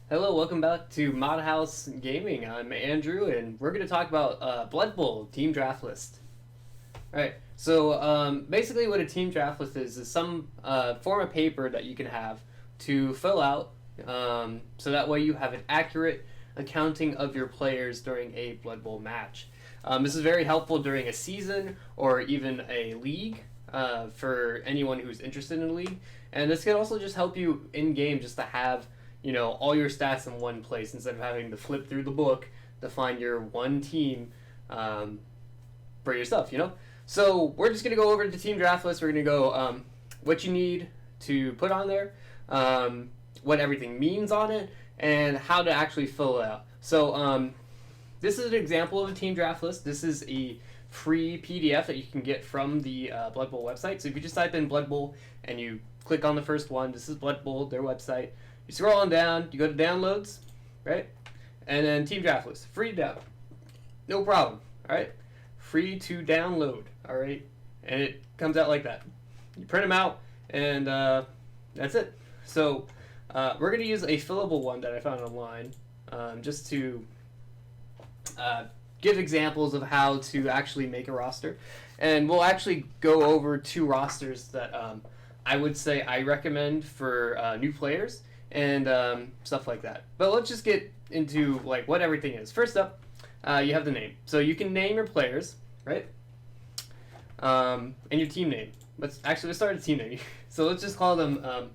Hello, welcome back to Mod House Gaming. I'm Andrew, and we're going to talk about Blood Bowl team draft list. Alright, so basically what a team draft list is some form of paper that you can have to fill out so that way you have an accurate accounting of your players during a Blood Bowl match. This is very helpful during a season or even a league for anyone who's interested in a league. And this can also just help you in-game just to have all your stats in one place instead of having to flip through the book to find your one team for your stuff, So we're just going to go over the team draft list. We're going to go what you need to put on there, what everything means on it, and how to actually fill it out. So this is an example of a team draft list. This is a free PDF that you can get from the Blood Bowl website. So if you just type in Blood Bowl and you click on the first one, this is Blood Bowl, their website. You scroll on down, you go to downloads, right? And then team draft list, free to download. No problem, all right? Free to download, all right? And it comes out like that. You print them out, and that's it. So we're going to use a fillable one that I found online just to give examples of how to actually make a roster. And we'll actually go over two rosters that I would say I recommend for new players and stuff like that. But let's just get into what everything is. First up, you have the name. So you can name your players, right? And your team name. Let's start a team name. So let's just call them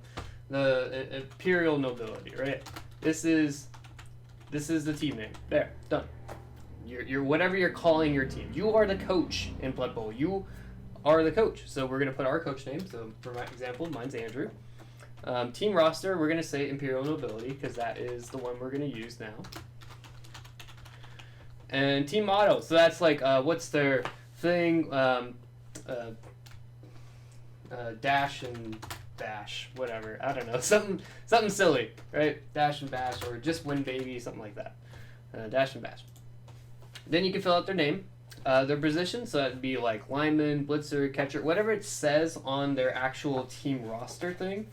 the Imperial Nobility, right? This is the team name. There, done. You're whatever you're calling your team. You are the coach in Blood Bowl. You are the coach. So we're gonna put our coach name. So for my example, mine's Andrew. Team roster, we're going to say Imperial Nobility because that is the one we're going to use now. And team motto, so that's what's their thing, dash and bash, whatever. I don't know, something silly, right? Dash and bash, or just win baby, something like that. Dash and bash. Then you can fill out their name, their position, so that'd be like lineman, blitzer, catcher, whatever it says on their actual team roster thing.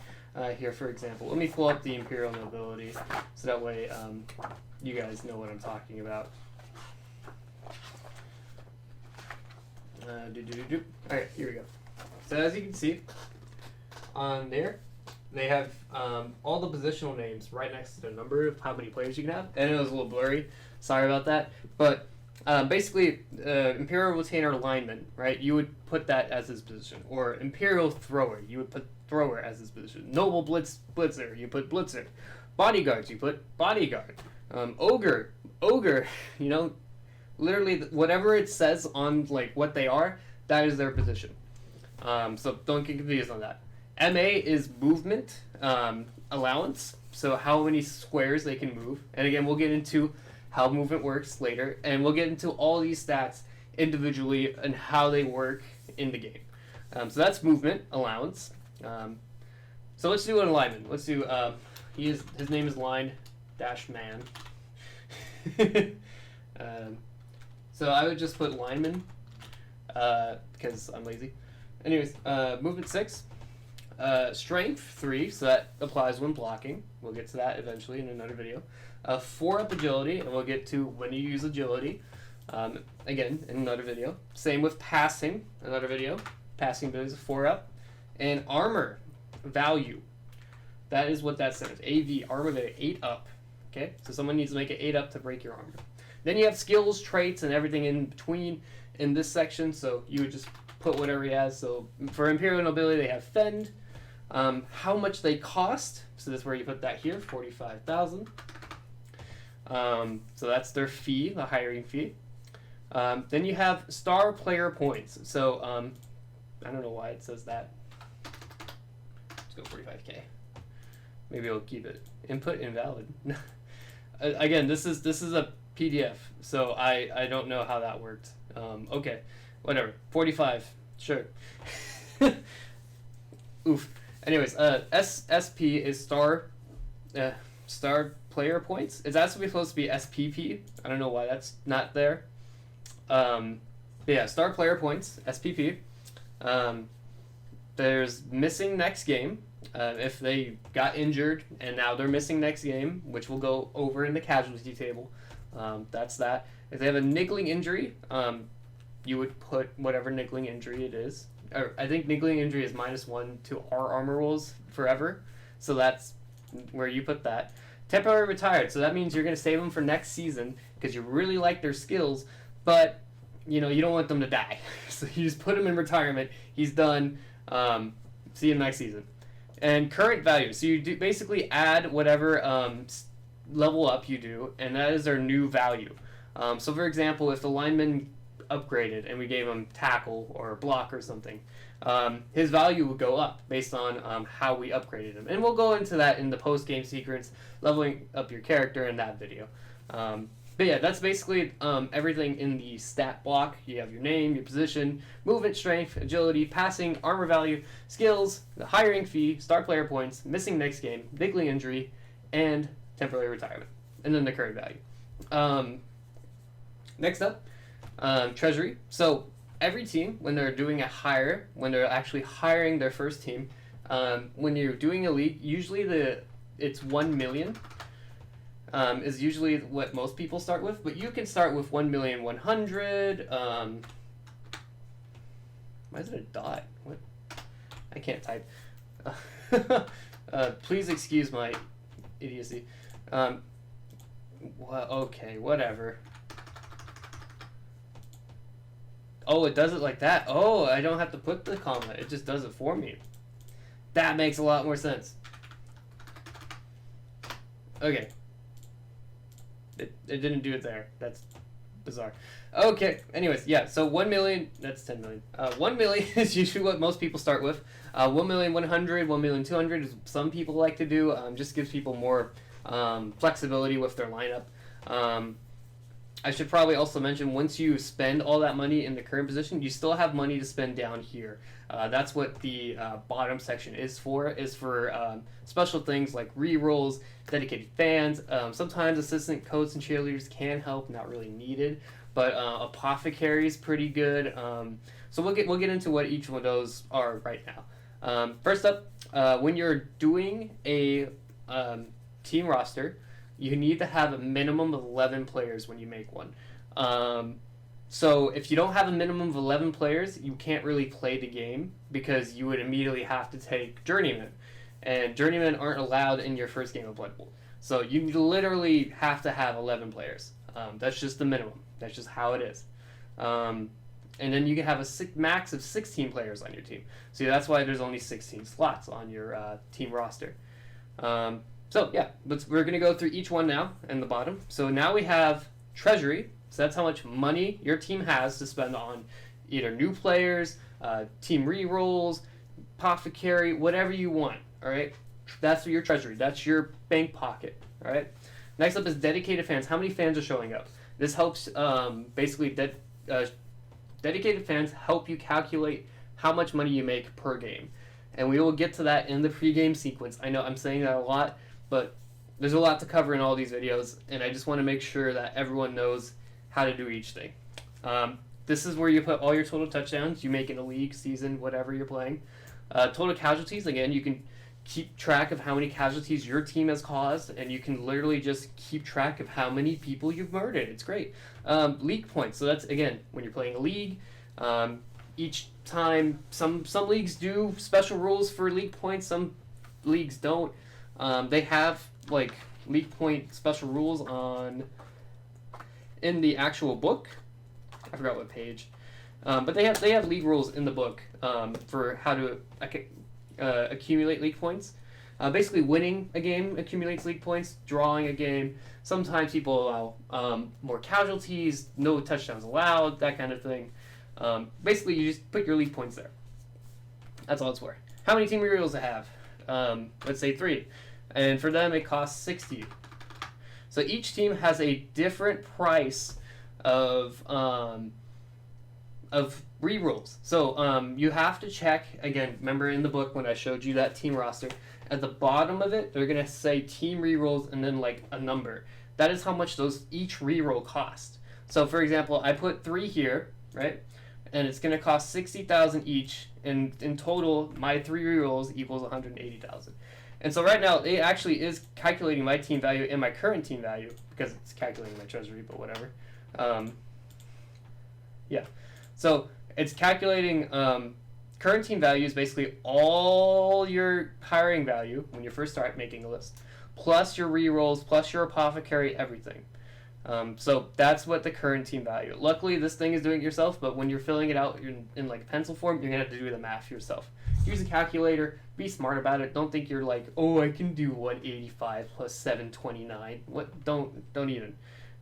Here, for example, let me pull up the Imperial Nobility so that way you guys know what I'm talking about. Alright, here we go. So as you can see on there, they have all the positional names right next to the number of how many players you can have. And it was a little blurry. Sorry about that. But basically, Imperial Retainer lineman, right? You would put that as his position. Or Imperial Thrower, you would put thrower as his position. Noble Blitzer, you put blitzer. Bodyguards, you put bodyguard. Ogre, literally whatever it says on what they are, that is their position. So don't get confused on that. MA is movement allowance, so how many squares they can move. And again, we'll get into how movement works later, and we'll get into all these stats individually and how they work in the game. So that's movement allowance. So let's do an alignment. Let's do his name is Line Dash Man. So I would just put lineman because I'm lazy. Anyways, movement 6, strength 3, so that applies when blocking. We'll get to that eventually in another video. 4 up agility, and we'll get to when you use agility again in another video. Same with passing, another video. Passing ability is 4 up. And armor value, that is what that says. AV, armor value, 8 up. Okay, so someone needs to make it 8 up to break your armor. Then you have skills, traits, and everything in between in this section. So you would just put whatever he has. So for Imperial Nobility, they have Fend. How much they cost. So that's where you put that here, 45,000. So that's their fee, the hiring fee. Then you have star player points. So I don't know why it says that. Let's go 45K. Maybe I'll keep it. Input invalid. Again, this is a PDF, so I don't know how that worked. Okay, whatever. 45, sure. Oof. Anyways, SP is star player points. It's actually supposed to be SPP. I don't know why that's not there. Yeah, star player points, SPP. There's missing next game, If they got injured and now they're missing next game, which we'll go over in the casualty table, that's that. If they have a niggling injury, you would put whatever niggling injury it is. I think niggling injury is -1 to our armor rolls forever, so that's where you put that. Temporary retired, so that means you're going to save them for next season because you really like their skills, but you don't want them to die. So you just put him in retirement. He's done. See him next season. And current value. So you do basically add whatever level up you do, and that is their new value. So for example, if the lineman upgraded and we gave him tackle or block or something, his value would go up based on how we upgraded him. And we'll go into that in the post-game secrets, leveling up your character in that video. But yeah, that's basically everything in the stat block. You have your name, your position, movement, strength, agility, passing, armor value, skills, the hiring fee, star player points, missing next game, niggling injury, and temporary retirement. And then the current value. Next up, treasury. So every team, when they're doing a hire, when they're actually hiring their first team, when you're doing a league, usually it's 1 million. Is usually what most people start with, but you can start with 1,100,000. Why is it a dot? What? I can't type. Please excuse my idiocy. Well, okay, whatever. Oh, it does it like that. Oh, I don't have to put the comma. It just does it for me. That makes a lot more sense. Okay. It didn't do it there. That's bizarre. Okay. Anyways, yeah. So 1 million. That's 10 million. 1 million is usually what most people start with. 1,100,000, 1,200,000 is some people like to do. Just gives people more flexibility with their lineup. I should probably also mention, once you spend all that money in the current position, you still have money to spend down here. That's what the bottom section is for special things like re-rolls, dedicated fans. Sometimes assistant coaches and cheerleaders can help, not really needed, but apothecary is pretty good. So we'll get into what each one of those are right now. First up, when you're doing a team roster, you need to have a minimum of 11 players when you make one. So if you don't have a minimum of 11 players, you can't really play the game because you would immediately have to take journeymen. And journeymen aren't allowed in your first game of Blood Bowl. So you literally have to have 11 players. That's just the minimum. That's just how it is. And then you can have a max of 16 players on your team. So that's why there's only 16 slots on your team roster. So yeah, we're going to go through each one now in the bottom. So now we have treasury. So that's how much money your team has to spend on either new players, team re-rolls, apothecary, whatever you want. All right, that's your treasury. That's your bank pocket. All right. Next up is dedicated fans. How many fans are showing up? This helps basically dedicated fans help you calculate how much money you make per game. And we will get to that in the pregame sequence. I know I'm saying that a lot, but there's a lot to cover in all these videos, and I just want to make sure that everyone knows how to do each thing. This is where you put all your total touchdowns you make in a league, season, whatever you're playing. Total casualties, again, you can keep track of how many casualties your team has caused, and you can literally just keep track of how many people you've murdered. It's great. League points, so that's, again, when you're playing a league, each time, some leagues do special rules for league points, some leagues don't. They have like league point special rules in the actual book. I forgot what page, but they have league rules in the book for how to accumulate league points. Basically, winning a game accumulates league points. Drawing a game, sometimes people allow more casualties, no touchdowns allowed, that kind of thing. Basically, you just put your league points there. That's all it's for. How many team rerolls I have? Let's say 3. And for them, it costs 60. So each team has a different price of rerolls. So you have to check, again, remember in the book when I showed you that team roster, at the bottom of it, they're going to say team rerolls and then like a number. That is how much each reroll cost. So for example, I put 3 here, right? and it's going to cost 60,000 each. And in total, my 3 rerolls equals 180,000. And so right now, it actually is calculating my team value and my current team value because it's calculating my treasury, but whatever. Yeah. So it's calculating current team value is basically all your hiring value when you first start making a list, plus your rerolls, plus your apothecary, everything. So that's what the current team value. Luckily, this thing is doing it yourself, but when you're filling it out in like pencil form, you're going to have to do the math yourself. Use a calculator. Be smart about it. Don't think you're like, oh, I can do 185 plus 729. What? Don't even.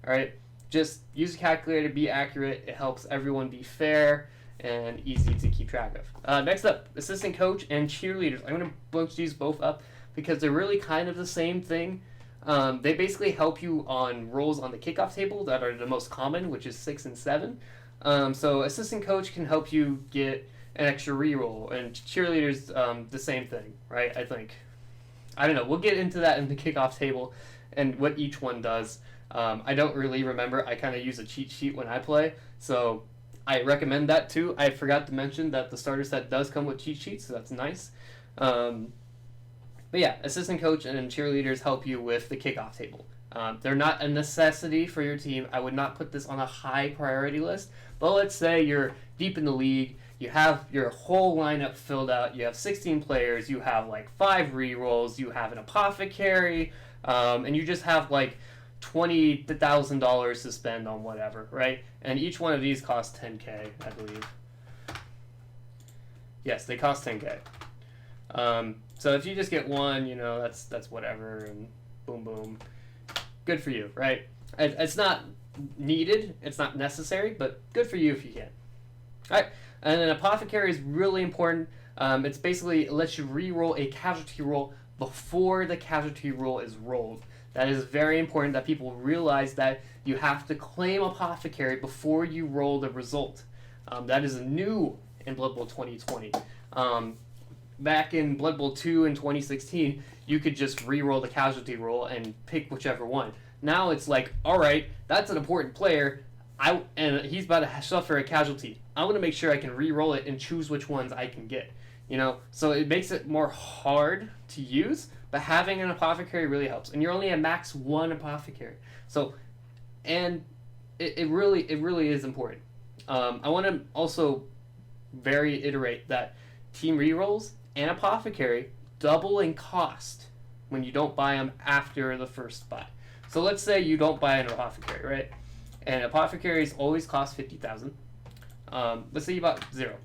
All right? Just use a calculator. Be accurate. It helps everyone be fair and easy to keep track of. Next up, assistant coach and cheerleaders. I'm going to bunch these both up because they're really kind of the same thing. They basically help you on roles on the kickoff table that are the most common, which is 6 and 7. So assistant coach can help you get an extra reroll, and cheerleaders, the same thing, right? I think. I don't know. We'll get into that in the kickoff table and what each one does. I don't really remember. I kind of use a cheat sheet when I play, so I recommend that too. I forgot to mention that the starter set does come with cheat sheets, so that's nice. But yeah, assistant coach and cheerleaders help you with the kickoff table. They're not a necessity for your team. I would not put this on a high priority list. But let's say you're deep in the league. You have your whole lineup filled out. You have 16 players. You have like 5 rerolls. You have an apothecary. And you just have like $20,000 to spend on whatever, right? And each one of these costs 10K, I believe. Yes, they cost 10K. So if you just get one, you know, that's whatever, and boom, boom. Good for you, right? It's not needed, it's not necessary, but good for you if you can. All right, and then apothecary is really important. It's basically, it lets you re-roll a casualty roll before the casualty roll is rolled. That is very important that people realize that you have to claim apothecary before you roll the result. That is new in Blood Bowl 2020. Back in Blood Bowl 2 in 2016, you could just re-roll the casualty roll and pick whichever one. Now it's like, all right, that's an important player, and he's about to suffer a casualty. I want to make sure I can re-roll it and choose which ones I can get. You know, so it makes it more hard to use, but having an apothecary really helps. And you're only at max 1 apothecary. So, and it really is important. I want to also reiterate that team rerolls and apothecary double in cost when you don't buy them after the first buy. So let's say you don't buy an apothecary, right? And apothecaries always cost 50,000. Let's say you bought 0.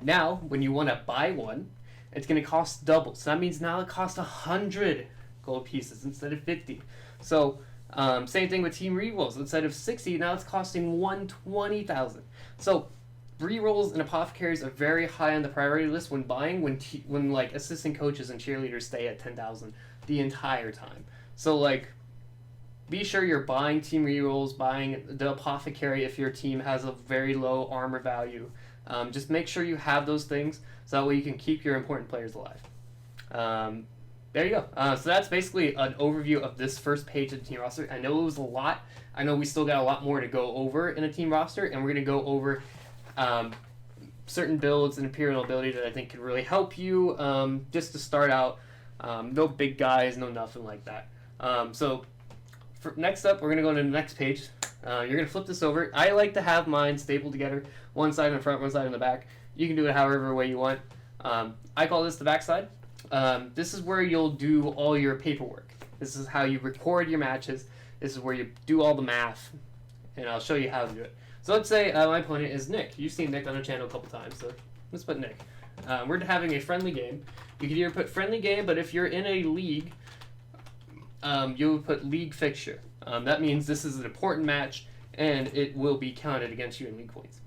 Now, when you want to buy one, it's going to cost double. So that means now it costs 100 gold pieces instead of 50. So same thing with team rerolls. Instead of 60, now it's costing 120,000. So rerolls and apothecaries are very high on the priority list when buying, when like assistant coaches and cheerleaders stay at 10,000 the entire time. So like, be sure you're buying team rerolls, buying the apothecary if your team has a very low armor value. Just make sure you have those things so that way you can keep your important players alive. There you go. So that's basically an overview of this first page of the team roster. I know it was a lot. I know we still got a lot more to go over in a team roster, and we're going to go over certain builds and imperial ability that I think could really help you just to start out. No big guys, no nothing like that. So next up, we're going to go to the next page. You're going to flip this over. I like to have mine stapled together, one side in the front, one side in the back. You can do it however way you want. I call this the back side. This is where you'll do all your paperwork. This is how you record your matches. This is where you do all the math, and I'll show you how to do it. So let's say my opponent is Nick. You've seen Nick on the channel a couple times, so let's put Nick. We're having a friendly game. You can either put friendly game, but if you're in a league, you'll put league fixture. That means this is an important match, and it will be counted against you in league points.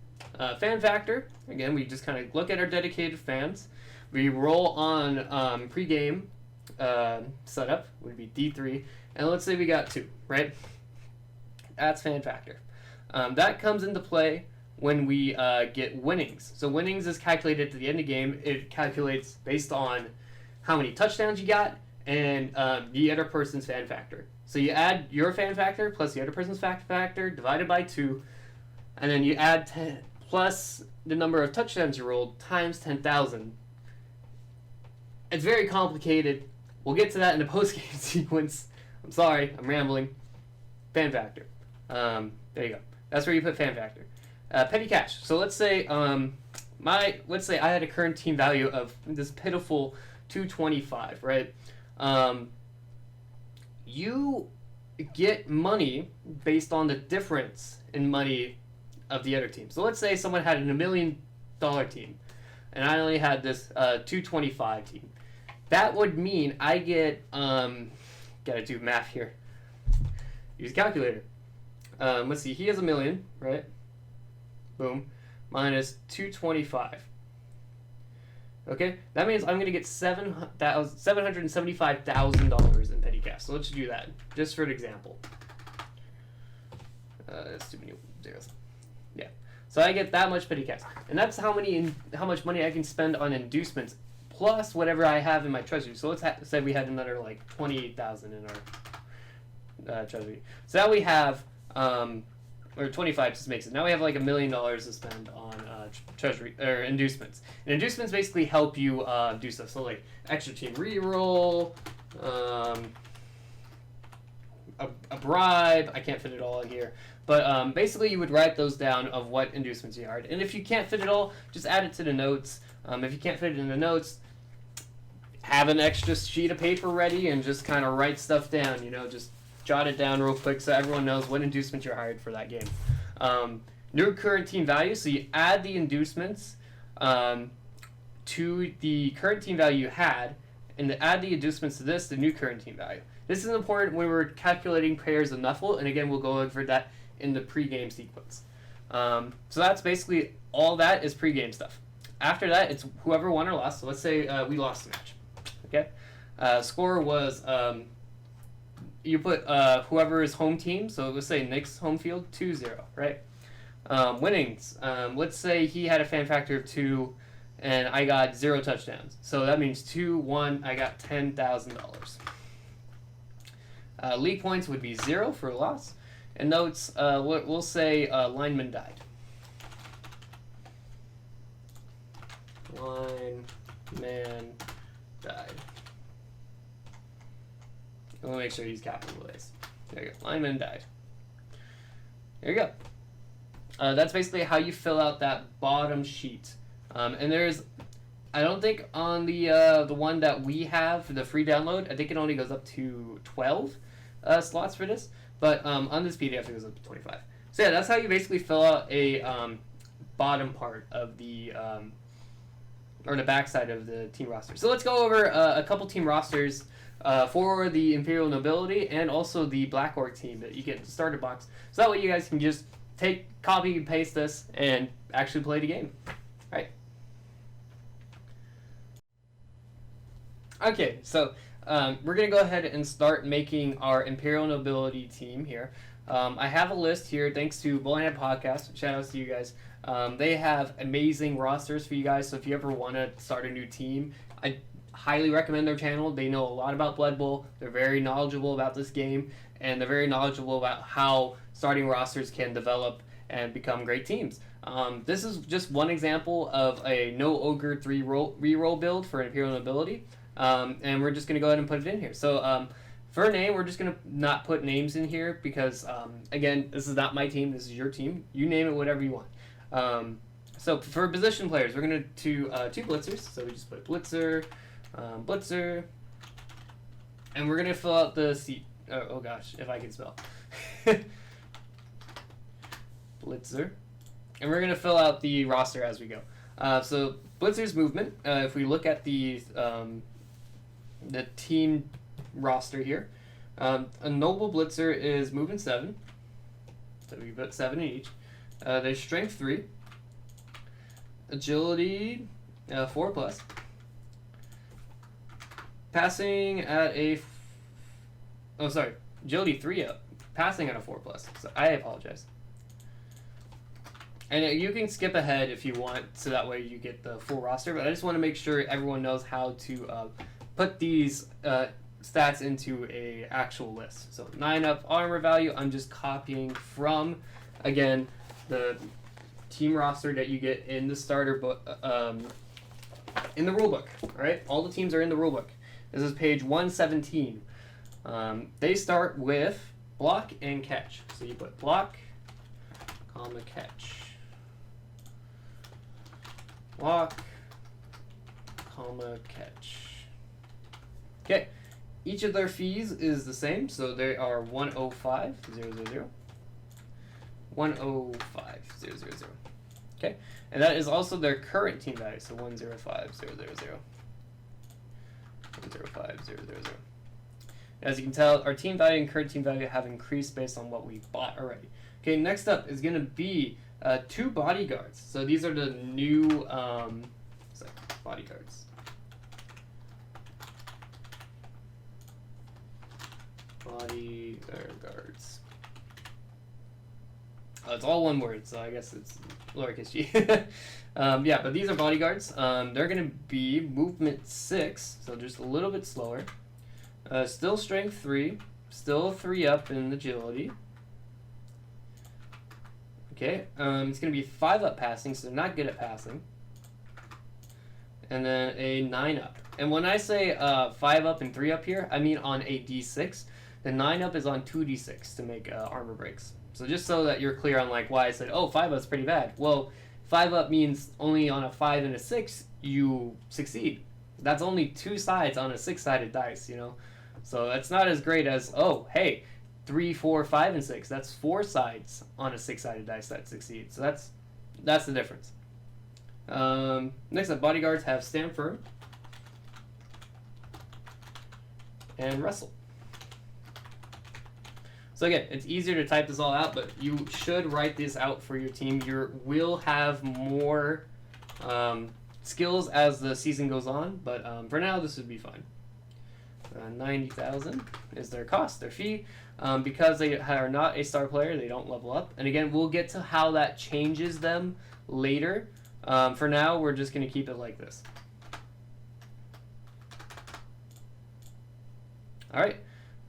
Fan factor, again, we just kind of look at our dedicated fans. We roll on pre-game setup, would be D3, and let's say we got 2, right? That's fan factor. That comes into play when we get winnings. So winnings is calculated at the end of the game. It calculates based on how many touchdowns you got and the other person's fan factor. So you add your fan factor plus the other person's fan factor divided by 2, and then you add plus the number of touchdowns you rolled times 10,000. It's very complicated. We'll get to that in the post-game sequence. I'm sorry, I'm rambling. Fan factor. There you go. That's where you put fan factor. Petty cash. So let's say I had a current team value of this pitiful 225, right? You get money based on the difference in money of the other team. So let's say someone had a $1 million team, and I only had this 225 team. That would mean I get gotta do math here. Use a calculator. Let's see. He has $1 million, right? Boom. Minus 225. Okay, that means I'm gonna get $775,000 in petty cash. So let's do that, just for an example. That's too many zeros. Yeah. So I get that much petty cash, and that's how much money I can spend on inducements, plus whatever I have in my treasury. So let's say we had another like 28,000 in our treasury. So now we have or 25 just makes it. Now we have like $1 million to spend on treasury or inducements. And inducements basically help you do stuff. So like extra team reroll, a bribe. I can't fit it all in here, but basically you would write those down of what inducements you had. And if you can't fit it all, just add it to the notes. If you can't fit it in the notes, have an extra sheet of paper ready and just kind of write stuff down. Just jot it down real quick so everyone knows what inducement you're hired for that game. New current team value, so you add the inducements to the current team value you had, and add the inducements to the new current team value. This is important when we're calculating pairs of Nuffle, and again, we'll go over that in the pre-game sequence. So that's basically all that is pre-game stuff. After that, it's whoever won or lost. So let's say we lost the match. Okay? Score was... you put whoever's home team, so let's say Nick's home field, 2-0, right? Winnings, let's say he had a fan factor of 2, and I got 0 touchdowns. So that means 2-1, I got $10,000. League points would be 0 for a loss. And notes, we'll say lineman died. Lineman died. We'll make sure he's capitalized. There you go. Lineman died. There you go. That's basically how you fill out that bottom sheet. And there's, I don't think on the one that we have, the free download, I think it only goes up to 12 slots for this. But on this PDF, it goes up to 25. So yeah, that's how you basically fill out a bottom part of the, or the backside of the team roster. So let's go over a couple team rosters for the Imperial Nobility and also the Black Orc team that you get in the starter box. So that way you guys can just copy and paste this and actually play the game. All right. Okay, so we're going to go ahead and start making our Imperial Nobility team here. I have a list here thanks to Bonehead Podcast. Shout outs to you guys. They have amazing rosters for you guys, so if you ever want to start a new team, I highly recommend their channel. They know a lot about Blood Bowl. They're very knowledgeable about this game, and they're very knowledgeable about how starting rosters can develop and become great teams. This is just one example of a no ogre 3 reroll build for Imperial Nobility, and we're just going to go ahead and put it in here. So for a name, we're just going to not put names in here because, again, this is not my team. This is your team. You name it whatever you want. So for position players, we're going to do 2 blitzers. So we just put blitzer, blitzer, and we're going to fill out the seat. Oh gosh, if I can spell. Blitzer. And we're going to fill out the roster as we go. So blitzer's movement, if we look at the team roster here, a noble blitzer is movement 7. So we put 7 in each. There's strength 3. Agility 4+. Passing at a... Agility 3 up. Passing at a 4+. So I apologize. And you can skip ahead if you want, so that way you get the full roster. But I just want to make sure everyone knows how to put these stats into a actual list. So 9 up armor value, I'm just copying from, again, the team roster that you get in the starter book, in the rulebook. All right, all the teams are in the rulebook. This is page 117. They start with block and catch. So you put block, comma, catch. Block, comma, catch. Okay, each of their fees is the same, so they are 105,000. 105,000. Okay, and that is also their current team value, so 105,000. 105,000. As you can tell, our team value and current team value have increased based on what we bought already. Okay, next up is going to be 2 bodyguards. So these are the new bodyguards. Bodyguards. It's all one word, so I guess it's lowercase g. Yeah, but these are bodyguards. They're going to be movement 6, so just a little bit slower. Still strength 3, still 3 up in agility. Okay, it's going to be 5 up passing, so they're not good at passing. And then a 9 up. And when I say 5 up and 3 up here, I mean on a d6. The 9 up is on 2d6 to make armor breaks. So just so that you're clear on like why I said, oh, 5 up's pretty bad. Well, 5 up means only on a 5 and a 6 you succeed. That's only 2 sides on a 6-sided dice, you know. So that's not as great as, oh, hey, 3, 4, 5, and 6. That's 4 sides on a 6-sided dice that succeed. So that's the difference. Next up, bodyguards have stand firm and wrestle. So again, it's easier to type this all out, but you should write this out for your team. You will have more skills as the season goes on, but for now, this would be fine. 90,000 is their cost, their fee. Because they are not a star player, they don't level up. And again, we'll get to how that changes them later. For now, we're just going to keep it like this. All right.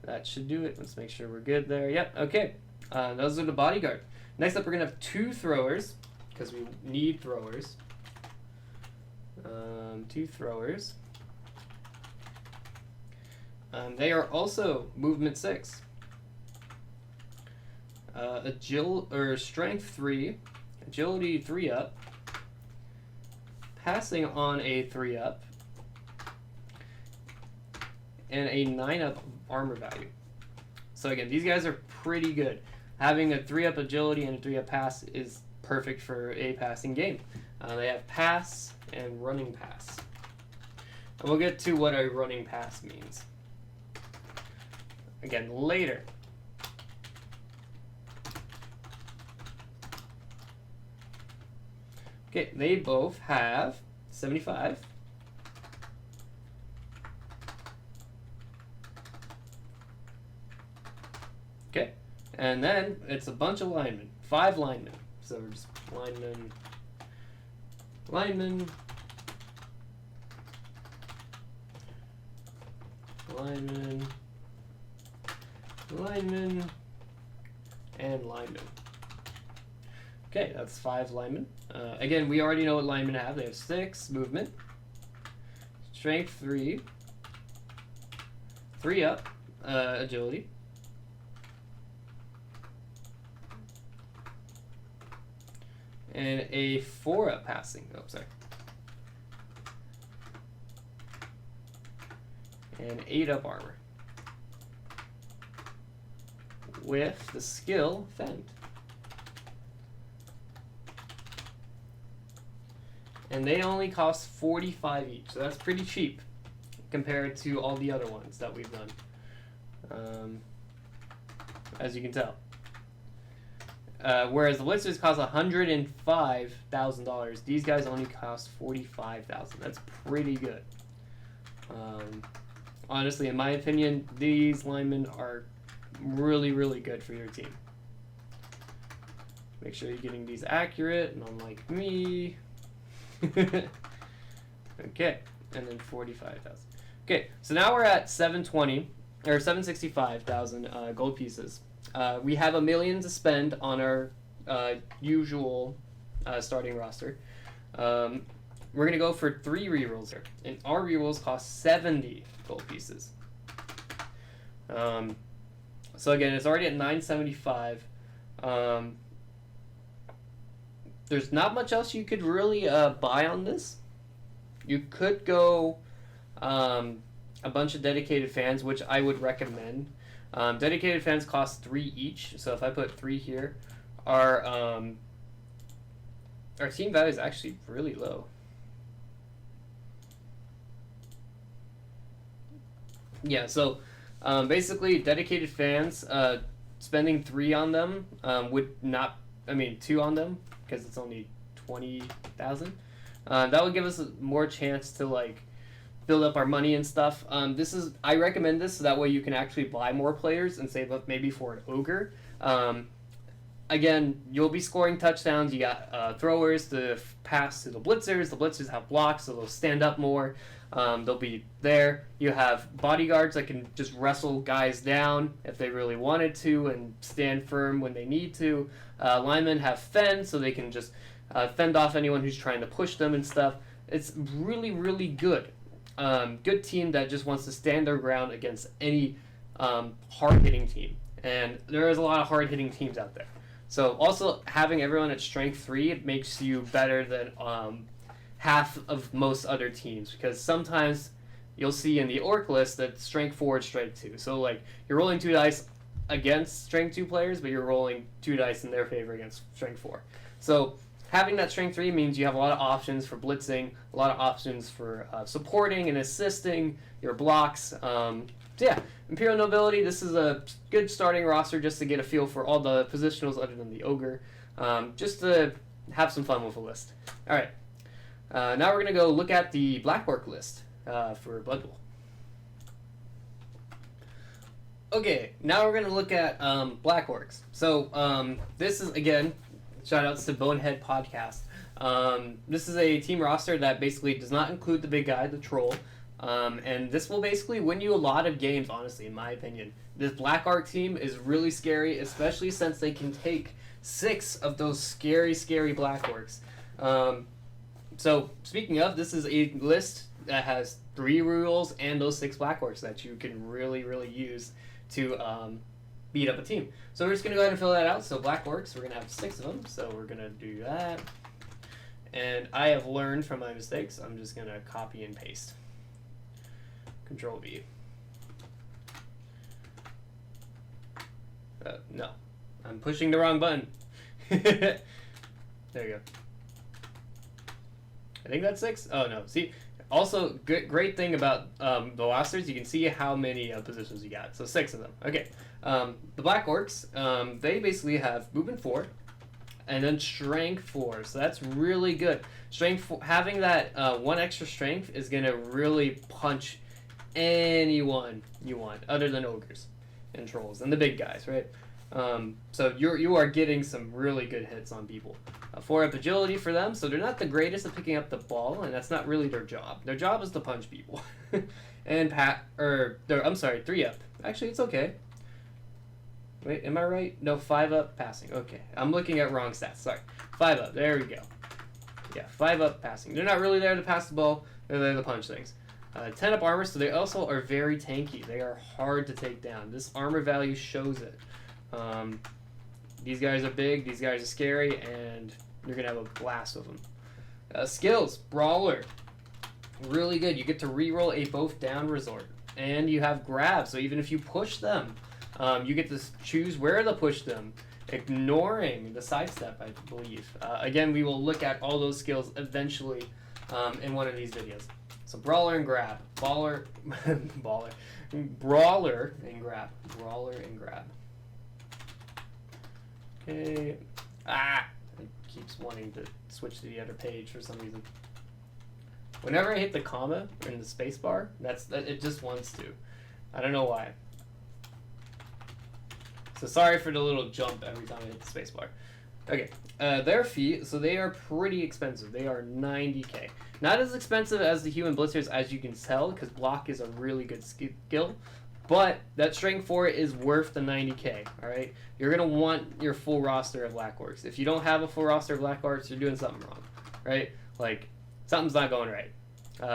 That should do it. Let's make sure we're good there. Yep, okay. Those are the bodyguard. Next up, we're going to have 2 throwers, because we need throwers. 2 throwers. They are also movement 6. Strength 3, agility 3 up, passing on a 3 up, and a 9 up armor value. So again, these guys are pretty good. Having a 3 up agility and a 3 up pass is perfect for a passing game. They have pass and running pass. And we'll get to what a running pass means again later. Okay, they both have 75. Okay, and then it's a bunch of linemen, 5 linemen. So we're just linemen, linemen, linemen, linemen, and linemen. Okay, that's 5 linemen. Again, we already know what linemen have. They have 6 movement, strength 3, 3 up, agility, and a 4 up passing. Oh, sorry. And 8 up armor. With the skill Fend. And they only cost 45 each, so that's pretty cheap compared to all the other ones that we've done, as you can tell. Whereas the Blitzers cost $105,000, these guys only cost $45,000. That's pretty good. Honestly, in my opinion, these linemen are really, really good for your team. Make sure you're getting these accurate, and unlike me. Okay, and then 45,000. Okay, so now we're at 720 or 765,000 gold pieces. We have $1 million to spend on our usual starting roster. We're going to go for 3 rerolls here. And our rerolls cost 70 gold pieces. So again, it's already at 975. There's not much else you could really buy on this. You could go a bunch of dedicated fans, which I would recommend. Dedicated fans cost 3 each, so if I put 3 here, our team value is actually really low. Yeah, so basically dedicated fans, spending 3 on them would not, 2 on them, because it's only 20,000. That would give us more chance to like build up our money and stuff. I recommend this so that way you can actually buy more players and save up maybe for an ogre. Again, you'll be scoring touchdowns. You got throwers to pass to the blitzers. The blitzers have blocks, so they'll stand up more. They'll be there. You have bodyguards that can just wrestle guys down if they really wanted to and stand firm when they need to. Linemen have fend, so they can just fend off anyone who's trying to push them and stuff. It's really, really good. Good team that just wants to stand their ground against any hard-hitting team. And there is a lot of hard-hitting teams out there. So also having everyone at strength 3, it makes you better than half of most other teams, because sometimes you'll see in the orc list that strength 4 is strength 2. So like you're rolling 2 dice against strength 2 players, but you're rolling 2 dice in their favor against strength 4. So having that strength 3 means you have a lot of options for blitzing, a lot of options for supporting and assisting your blocks. So yeah, Imperial Nobility, this is a good starting roster just to get a feel for all the positionals other than the Ogre, just to have some fun with the list. Alright, now we're going to go look at the Black Orc list for Blood Bowl. Okay, now we're going to look at Black Orcs. So this is, again, shoutouts to Bonehead Podcast. This is a team roster that basically does not include the big guy, the troll. And this will basically win you a lot of games, honestly, in my opinion. This Black Orc team is really scary, especially since they can take 6 of those scary, scary Black Orcs. So, speaking of, this is a list that has 3 rerolls and those 6 Black Orcs that you can really, really use to beat up a team. So we're just going to go ahead and fill that out. So Black Orcs, we're going to have 6 of them. So we're going to do that. And I have learned from my mistakes. I'm just going to copy and paste. Control V. No. I'm pushing the wrong button. There you go. I think that's 6. Oh, no. See, also, great thing about the rosters, you can see how many positions you got. So 6 of them. Okay. The Black Orcs, they basically have movement 4 and then strength 4. So that's really good. Strength 4, having that 1 extra strength is going to really punch anyone you want other than ogres and trolls and the big guys, right? So you are getting some really good hits on people. 4 up agility for them, so they're not the greatest at picking up the ball, and that's not really their job. Their job is to punch people. And 3 up. Actually, it's okay. Wait, am I right? No, 5 up passing. Okay, I'm looking at wrong stats. Sorry. 5 up. There we go. Yeah, 5 up passing. They're not really there to pass the ball. They're there to punch things. 10 up armor, so they also are very tanky. They are hard to take down. This armor value shows it. These guys are big, these guys are scary, and you're going to have a blast with them. Skills, Brawler. Really good. You get to reroll a both down resort. And you have grab, so even if you push them, you get to choose where to push them, ignoring the sidestep, I believe. Again, we will look at all those skills eventually in one of these videos. So Brawler and Grab. Brawler and Grab. Brawler and Grab. Okay. It keeps wanting to switch to the other page for some reason. Whenever I hit the comma in the space bar, it just wants to. I don't know why. So sorry for the little jump every time I hit the space bar. Okay, their fee, so they are pretty expensive. They are 90k. Not as expensive as the human blitzers, as you can tell, because block is a really good skill. But that strength 4 is worth the 90k, alright? You're going to want your full roster of Black Orcs. If you don't have a full roster of Black Orcs, you're doing something wrong, right? Like, something's not going right.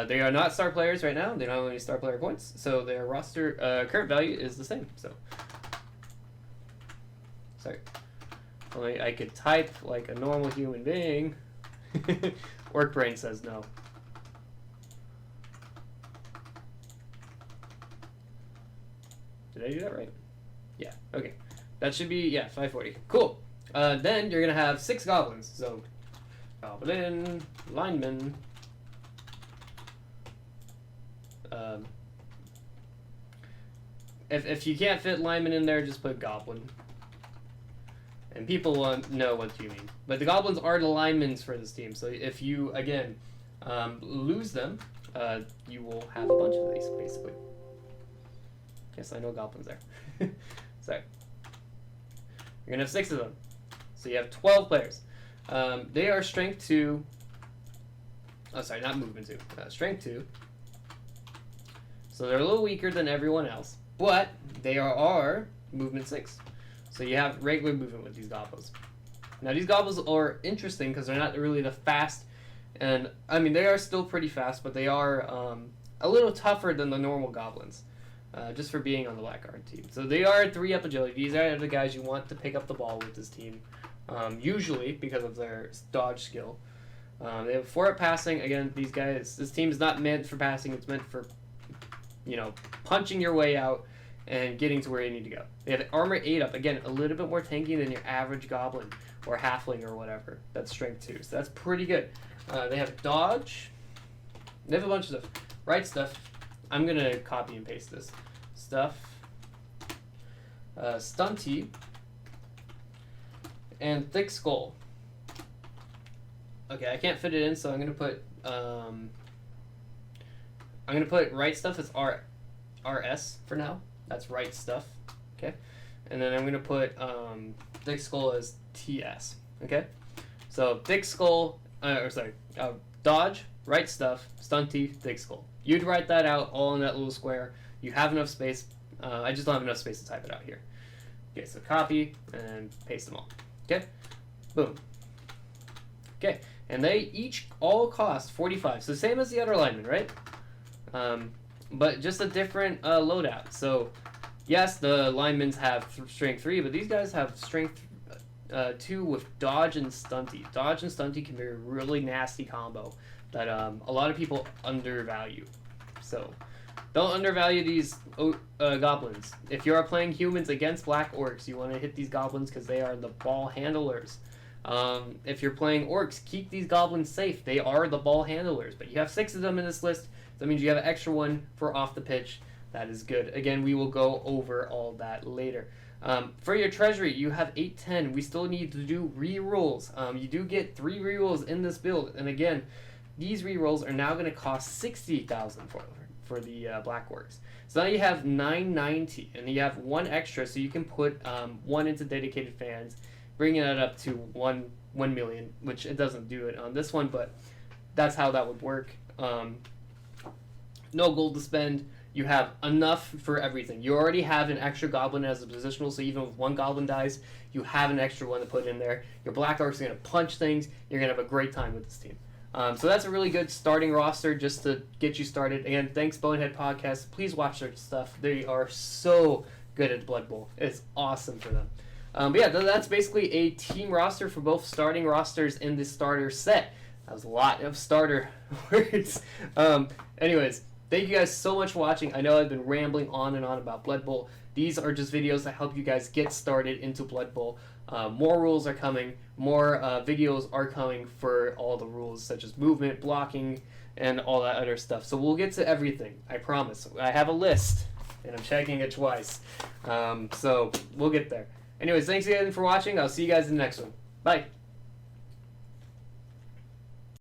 They are not star players right now. They don't have any star player points, so their roster current value is the same. So, sorry. Only I could type like a normal human being. Orc Brain says no. Did I do that right? Yeah, okay. That should be, 540. Cool. Then you're going to have 6 goblins. So, goblin, lineman. If you can't fit lineman in there, just put goblin. And people won't know what you mean. But the goblins are the linemen for this team. So if you, again, lose them, you will have a bunch of these, basically. Yes, I know goblins there. Sorry. You're going to have 6 of them. So you have 12 players. They are strength 2. Oh, sorry, not movement 2. Strength 2. So they're a little weaker than everyone else. But they are movement 6. So you have regular movement with these goblins. Now these goblins are interesting because they're not really the fast. And, I mean, they are still pretty fast, but they are a little tougher than the normal goblins. Just for being on the Blackguard team. So they are 3-up agility. These are the guys you want to pick up the ball with this team. Usually because of their dodge skill. They have 4-up passing. Again, these guys, this team is not meant for passing. It's meant for, punching your way out and getting to where you need to go. They have armor 8-up. Again, a little bit more tanky than your average goblin or halfling or whatever. That's strength 2. So that's pretty good. They have dodge. They have a bunch of stuff. Right stuff. I'm going to copy and paste this. Stuff. Stunty. And thick skull. Okay, I can't fit it in, so I'm going to put right stuff as RS for now. That's right stuff. Okay. And then I'm going to put thick skull as TS. Okay. So thick skull, dodge, right stuff, stunty, thick skull. You'd write that out all in that little square. You have enough space. I just don't have enough space to type it out here. Okay, so copy and paste them all. Okay. Boom. Okay. And they each all cost 45. So same as the other linemen, right? But just a different loadout. So, yes, the linemen have strength 3, but these guys have strength 2 with dodge and stunty. Dodge and stunty can be a really nasty combo that a lot of people undervalue. So, don't undervalue these goblins. If you are playing humans against black orcs, you want to hit these goblins because they are the ball handlers. If you're playing orcs, keep these goblins safe. They are the ball handlers. But you have 6 of them in this list. That means you have an extra one for off the pitch. That is good. Again, we will go over all that later. For your treasury, you have 810. We still need to do rerolls. You do get 3 rerolls in this build. And again, these rerolls are now going to cost 60,000 for the Black Orcs. So now you have 990, and you have 1 extra, so you can put 1 into dedicated fans, bringing that up to 1 million, which it doesn't do it on this one, but that's how that would work. No gold to spend. You have enough for everything. You already have an extra goblin as a positional, so even if 1 goblin dies, you have an extra one to put in there. Your Black Orcs are going to punch things. You're going to have a great time with this team. So that's a really good starting roster just to get you started. Again, thanks Bonehead Podcast. Please watch their stuff. They are so good at Blood Bowl. It's awesome for them. But yeah, that's basically a team roster for both starting rosters in this starter set. That was a lot of starter words. Anyways, thank you guys so much for watching. I know I've been rambling on and on about Blood Bowl. These are just videos that help you guys get started into Blood Bowl. More rules are coming. More videos are coming for all the rules, such as movement, blocking, and all that other stuff. So we'll get to everything. I promise. I have a list, and I'm checking it twice. So we'll get there. Anyways, thanks again for watching. I'll see you guys in the next one. Bye.